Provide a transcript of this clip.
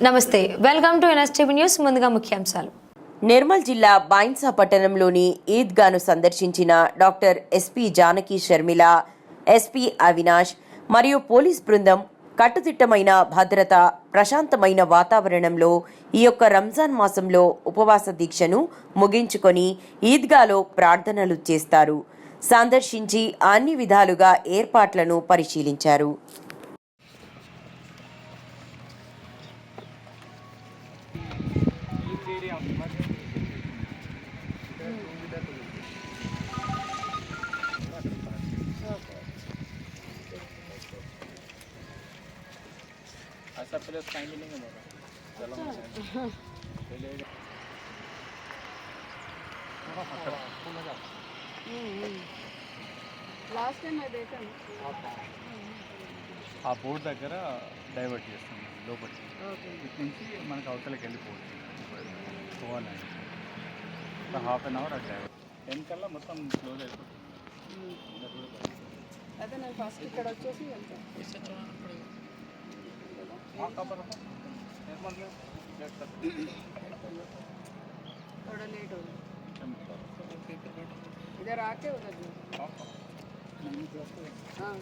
నమస్తే, welcome to NSTV news. ముందుగా ముఖ్యాంశాలు. నిర్మల్ జిల్లా బైన్సా పట్టణంలోని ఈద్గాను సందర్శించిన doctor SP Janaki Sharmila, SP Avinash మరియు పోలీస్ బృందం కట్టుదిట్టమైన భద్రత, ప్రశాంతమైన వాతావరణంలో ఈ యొక్క రంజాన్ మాసంలో ఉపవాస దీక్షను ముగించుకొని ఈద్గాలో ప్రార్థనలు చేస్తారు. సందర్శించి అన్ని విధాలుగా ఏర్పాట్లను పరిశీలించారు. ऐसा प्लेस कहीं भी नहीं होगा। चलो లాస్ట్ టైం అది దేశం ఆ బోర్డు దగ్గర డైవర్ట్ చేస్తుంది లోపలికి. ఇటు నుంచి మనకు అవతలకి వెళ్ళిపోవచ్చు. పోవాలండి హాఫ్ అన్ అవర్ అది డైవర్ట్. 10 కల్లా మొత్తం క్లోజ్ అయిపోతుంది. అదే నేను ఫస్ట్ ఇక్కడ వచ్చేసి వెళ్తాను. थोड़ा लेट हो गया इधर आके उधर हाँ